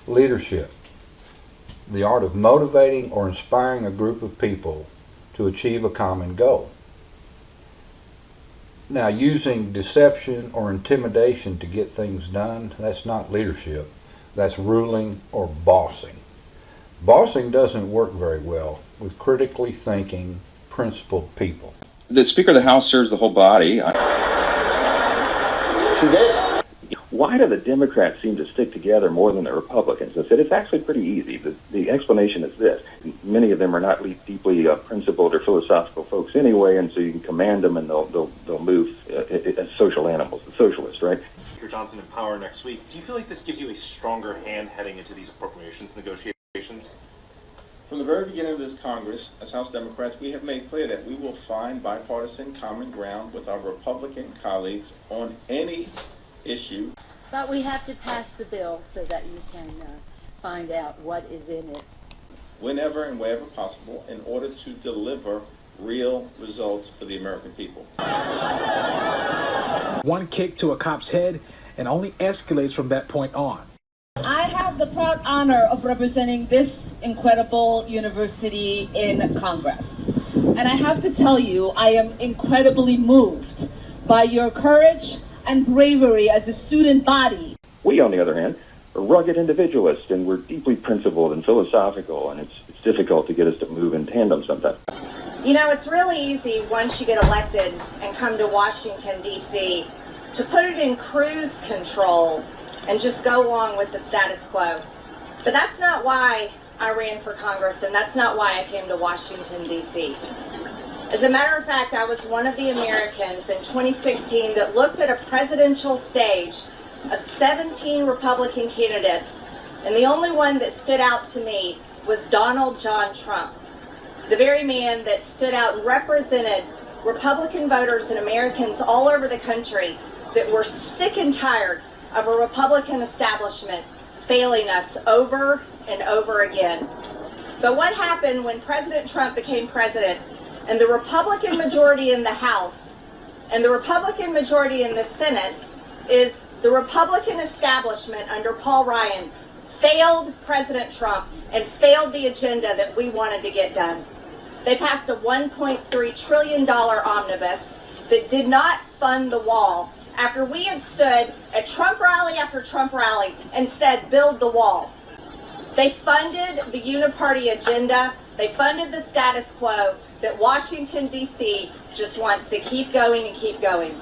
Leadership, the art of motivating or inspiring a group of people to achieve a common goal. Now, using deception or intimidation to get things done, that's not leadership. That's ruling or bossing. Bossing doesn't work very well with critically thinking, principled people. The Speaker of the House serves the whole body. She did. Why do the Democrats seem to stick together more than the Republicans? I said it's actually pretty easy. The explanation is this. Many of them are not deeply principled or philosophical folks anyway, and so you can command them and they'll move as social animals, the socialists, right? Speaker Johnson in power next week. Do you feel like this gives you a stronger hand heading into these appropriations negotiations? From the very beginning of this Congress, as House Democrats, we have made clear that we will find bipartisan common ground with our Republican colleagues on any issue. But we have to pass the bill so that you can find out what is in it. Whenever and wherever possible, in order to deliver real results for the American people. One kick to a cop's head and only escalates from that point on. I have the proud honor of representing this incredible university in Congress. And I have to tell you, I am incredibly moved by your courage and bravery as a student body. We, on the other hand, are rugged individualists, and we're deeply principled and philosophical, and it's difficult to get us to move in tandem sometimes. You know, it's really easy once you get elected and come to Washington, D.C., to put it in cruise control and just go along with the status quo. But that's not why I ran for Congress, and that's not why I came to Washington, D.C. As a matter of fact, I was one of the Americans in 2016 that looked at a presidential stage of 17 Republican candidates, and the only one that stood out to me was Donald John Trump, the very man that stood out and represented Republican voters and Americans all over the country that were sick and tired of a Republican establishment failing us over and over again. But what happened when President Trump became president and the Republican majority in the House and the Republican majority in the Senate is the Republican establishment under Paul Ryan failed President Trump and failed the agenda that we wanted to get done. They passed a $1.3 trillion omnibus that did not fund the wall after we had stood at Trump rally after Trump rally and said, build the wall. They funded the Uniparty agenda. They funded the status quo that Washington, D.C. just wants to keep going and keep going.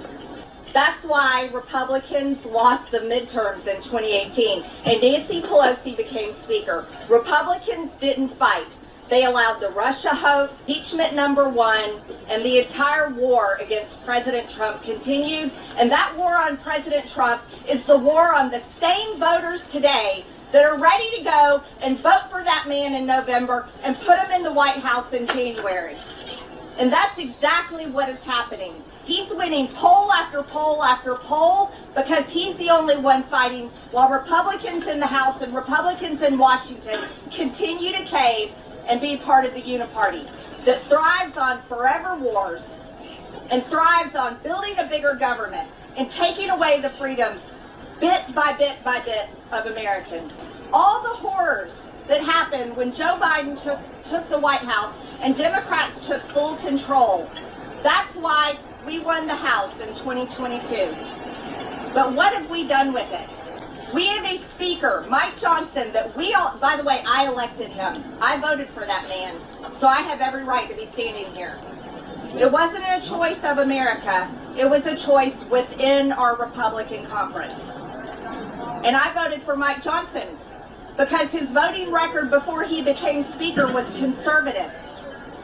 That's why Republicans lost the midterms in 2018 and Nancy Pelosi became Speaker. Republicans didn't fight. They allowed the Russia hoax, impeachment #1, and the entire war against President Trump continued. And that war on President Trump is the war on the same voters today that are ready to go and vote for that man in November and put him in the White House in January. And that's exactly what is happening. He's winning poll after poll after poll because he's the only one fighting while Republicans in the House and Republicans in Washington continue to cave and be part of the Uniparty that thrives on forever wars and thrives on building a bigger government and taking away the freedoms bit by bit by bit of Americans. All the horrors that happened when Joe Biden took the White House and Democrats took full control. That's why we won the House in 2022. But what have we done with it? We have a speaker, Mike Johnson, that we all, by the way, I elected him. I voted for that man, so I have every right to be standing here. It wasn't a choice of America. It was a choice within our Republican conference. And I voted for Mike Johnson because his voting record before he became Speaker was conservative.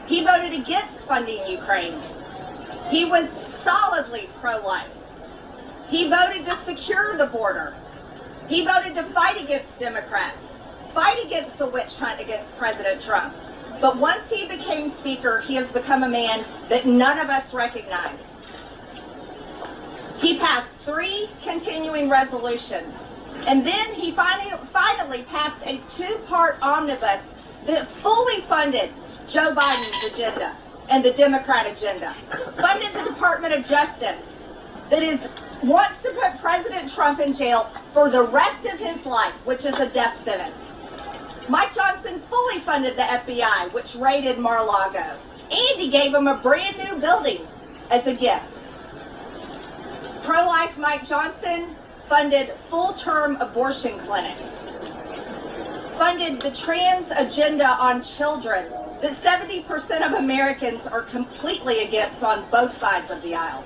He voted against funding Ukraine. He was solidly pro-life. He voted to secure the border. He voted to fight against Democrats, fight against the witch hunt against President Trump. But once he became Speaker, he has become a man that none of us recognize. He passed 3 continuing resolutions, and then he finally passed a 2-part omnibus that fully funded Joe Biden's agenda and the Democrat agenda, funded the Department of Justice, that is wants to put President Trump in jail for the rest of his life, which is a death sentence. Mike Johnson fully funded the FBI, which raided Mar-a-Lago, and he gave him a brand new building as a gift. Pro-life Mike Johnson funded full-term abortion clinics, funded the trans agenda on children that 70% of Americans are completely against on both sides of the aisle.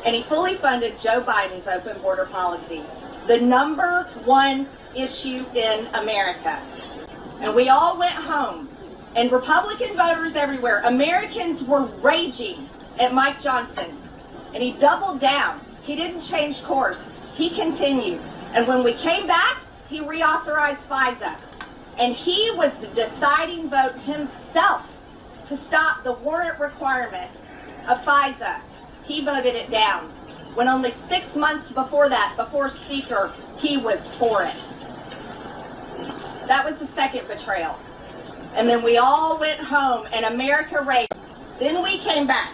And he fully funded Joe Biden's open border policies, the #1 issue in America. And we all went home, and Republican voters everywhere, Americans were raging at Mike Johnson, and he doubled down. He didn't change course. He continued. And when we came back, he reauthorized FISA. And he was the deciding vote himself to stop the warrant requirement of FISA. He voted it down. When only 6 months before that, before Speaker, he was for it. That was the second betrayal. And then we all went home and America raged. Then we came back.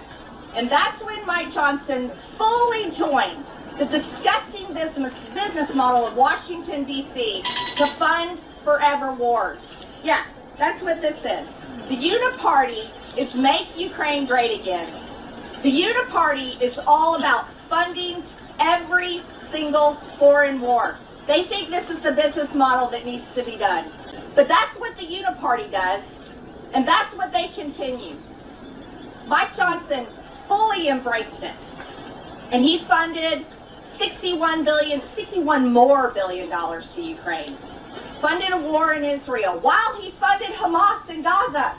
And that's when Mike Johnson fully joined the disgusting business model of Washington, D.C. to fund forever wars. Yeah, that's what this is. The Uniparty is Make Ukraine Great Again. The Uniparty is all about funding every single foreign war. They think this is the business model that needs to be done. But that's what the Uniparty does, and that's what they continue. Mike Johnson fully embraced it, and he funded $61 more billion to Ukraine. Funded a war in Israel while he funded Hamas in Gaza.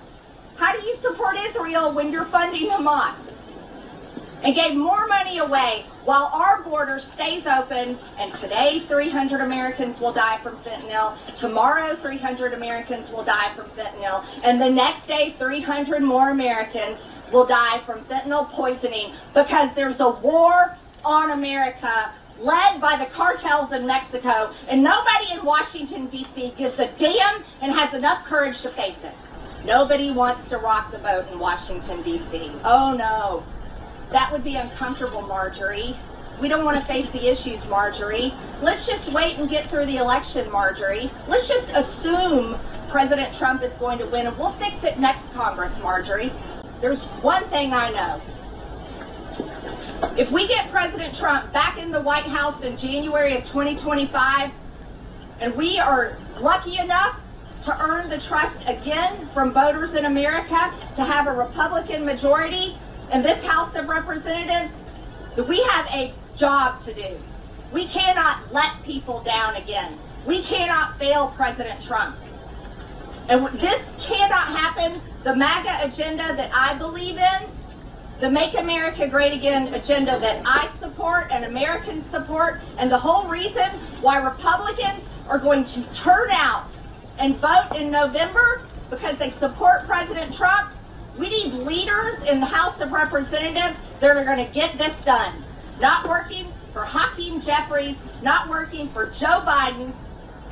How do you support Israel when you're funding Hamas? And gave more money away while our border stays open, and today 300 Americans will die from fentanyl, tomorrow 300 Americans will die from fentanyl, and the next day 300 more Americans will die from fentanyl poisoning because there's a war on America led by the cartels in Mexico, and nobody in Washington, D.C. gives a damn and has enough courage to face it. Nobody wants to rock the boat in Washington, D.C. Oh no. That would be uncomfortable, Marjorie. We don't want to face the issues, Marjorie. Let's just wait and get through the election, Marjorie. Let's just assume President Trump is going to win, and we'll fix it next Congress, Marjorie. There's one thing I know. If we get President Trump back in the White House in January of 2025, and we are lucky enough to earn the trust again from voters in America to have a Republican majority in this House of Representatives, that we have a job to do. We cannot let people down again. We cannot fail President Trump. And this cannot happen. The MAGA agenda that I believe in, the Make America Great Again agenda that I support and Americans support, and the whole reason why Republicans are going to turn out and vote in November because they support President Trump. We need leaders in the House of Representatives that are going to get this done. Not working for Hakeem Jeffries, not working for Joe Biden,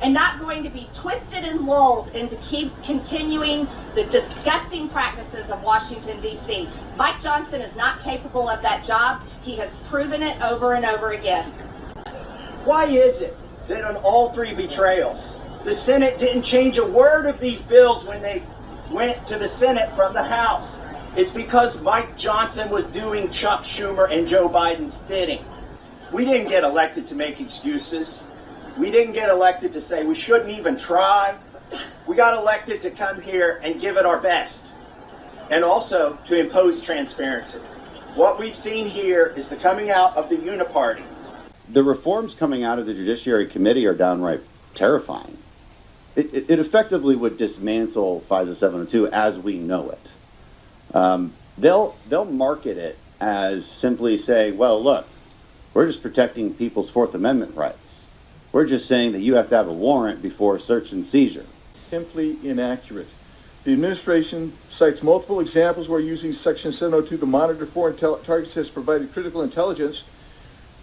and not going to be twisted and lulled into keep continuing the disgusting practices of Washington, D.C. Mike Johnson is not capable of that job. He has proven it over and over again. Why is it that on all three betrayals, the Senate didn't change a word of these bills when they went to the Senate from the House? It's because Mike Johnson was doing Chuck Schumer and Joe Biden's bidding. We didn't get elected to make excuses. We didn't get elected to say we shouldn't even try. We got elected to come here and give it our best, and also to impose transparency. What we've seen here is the coming out of the Uniparty. The reforms coming out of the Judiciary Committee are downright terrifying. It effectively would dismantle FISA 702 as we know it. They'll market it as simply saying, well, look, we're just protecting people's Fourth Amendment rights. We're just saying that you have to have a warrant before search and seizure. Simply inaccurate. The administration cites multiple examples where using Section 702 to monitor foreign targets has provided critical intelligence.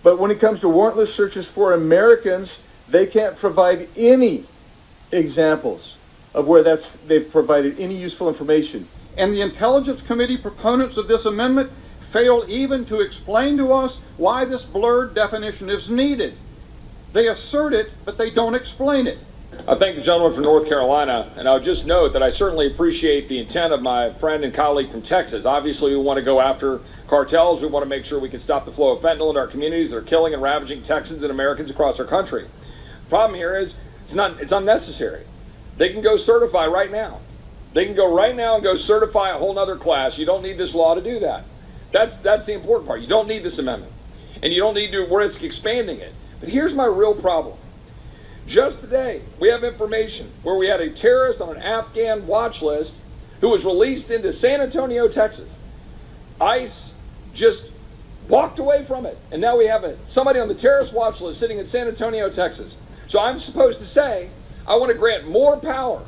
But when it comes to warrantless searches for Americans, they can't provide any examples of where they've provided any useful information. And the Intelligence Committee proponents of this amendment fail even to explain to us why this blurred definition is needed. They assert it, but they don't explain it. I thank the gentleman from North Carolina, and I would just note that I certainly appreciate the intent of my friend and colleague from Texas. Obviously, we want to go after cartels. We want to make sure we can stop the flow of fentanyl in our communities that are killing and ravaging Texans and Americans across our country. The problem here is it's unnecessary. They can go certify right now. They can go right now and go certify a whole other class. You don't need this law to do that. That's the important part. You don't need this amendment, and you don't need to risk expanding it. But here's my real problem. Just today, we have information where we had a terrorist on an Afghan watch list who was released into San Antonio, Texas. ICE just walked away from it, and now we have somebody on the terrorist watch list sitting in San Antonio, Texas. So I'm supposed to say I want to grant more power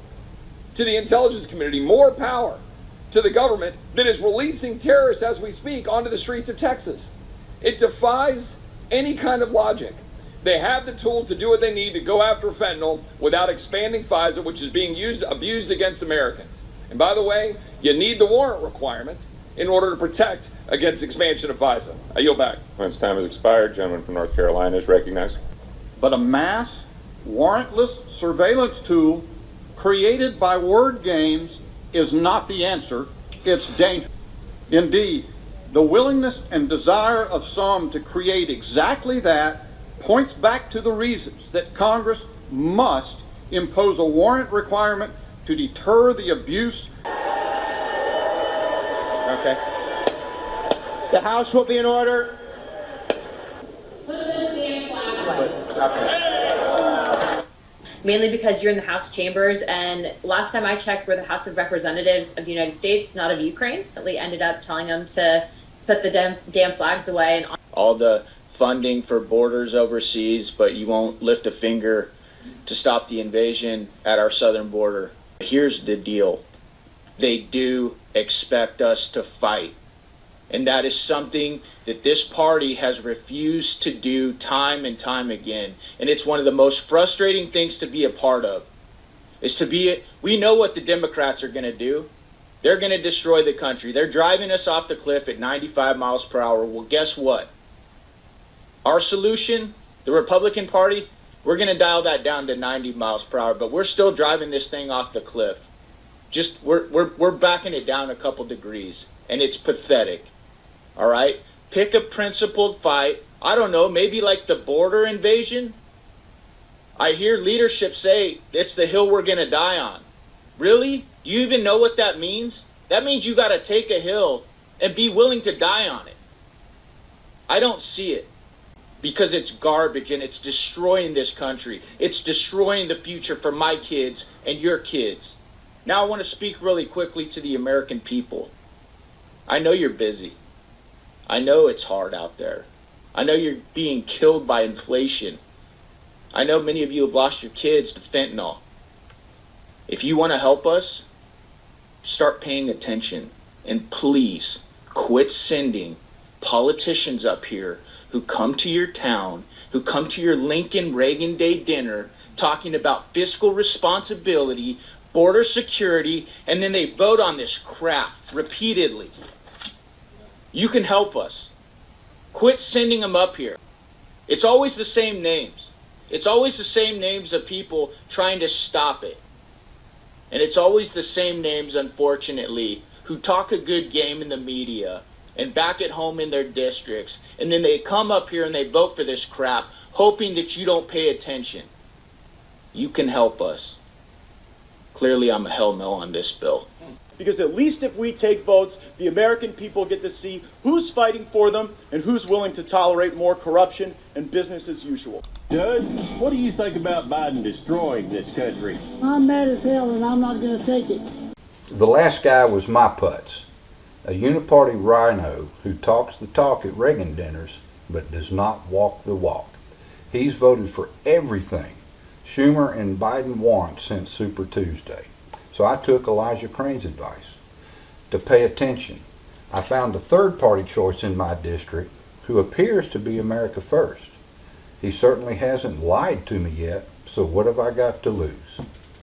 to the intelligence community, more power to the government that is releasing terrorists as we speak onto the streets of Texas. It defies any kind of logic. They have the tools to do what they need to go after fentanyl without expanding FISA, which is being abused against Americans. And by the way, you need the warrant requirement in order to protect against expansion of FISA. I yield back. Once time has expired, gentleman from North Carolina is recognized. But a mass, warrantless surveillance tool created by word games is not the answer. It's dangerous. Indeed, the willingness and desire of some to create exactly that points back to the reasons that Congress must impose a warrant requirement to deter the abuse. Okay. The House will be in order. Mainly because you're in the House chambers, and last time I checked, we're the House of Representatives of the United States, not of Ukraine. That we ended up telling them to put the damn flags away. And All the funding for borders overseas, but you won't lift a finger to stop the invasion at our southern border. Here's the deal. They do expect us to fight. And that is something that this party has refused to do time and time again. And it's one of the most frustrating things to be a part of. We know what the Democrats are going to do. They're going to destroy the country. They're driving us off the cliff at 95 miles per hour. Well, guess what? Our solution, the Republican Party, we're going to dial that down to 90 miles per hour, but we're still driving this thing off the cliff. We're backing it down a couple degrees, and it's pathetic. All right? Pick a principled fight. I don't know, maybe like the border invasion. I hear leadership say it's the hill we're going to die on. Really? Do you even know what that means? That means you got to take a hill and be willing to die on it. I don't see it. Because it's garbage and it's destroying this country. It's destroying the future for my kids and your kids. Now I want to speak really quickly to the American people. I know you're busy. I know it's hard out there. I know you're being killed by inflation. I know many of you have lost your kids to fentanyl. If you want to help us, start paying attention. And please, quit sending politicians up here who come to your town, who come to your Lincoln Reagan Day dinner talking about fiscal responsibility, border security, and then they vote on this crap repeatedly. You can help us. Quit sending them up here. It's always the same names. It's always the same names of people trying to stop it. And it's always the same names, unfortunately, who talk a good game in the media and back at home in their districts, and then they come up here and they vote for this crap, hoping that you don't pay attention. You can help us. Clearly, I'm a hell no on this bill. Because at least if we take votes, the American people get to see who's fighting for them and who's willing to tolerate more corruption and business as usual. Judge, what do you think about Biden destroying this country? I'm mad as hell and I'm not going to take it. The last guy was my putz, a Uniparty rhino who talks the talk at Reagan dinners but does not walk the walk. He's voted for everything Schumer and Biden want since Super Tuesday. So I took Elijah Crane's advice to pay attention. I found a third-party choice in my district who appears to be America First. He certainly hasn't lied to me yet, so what have I got to lose?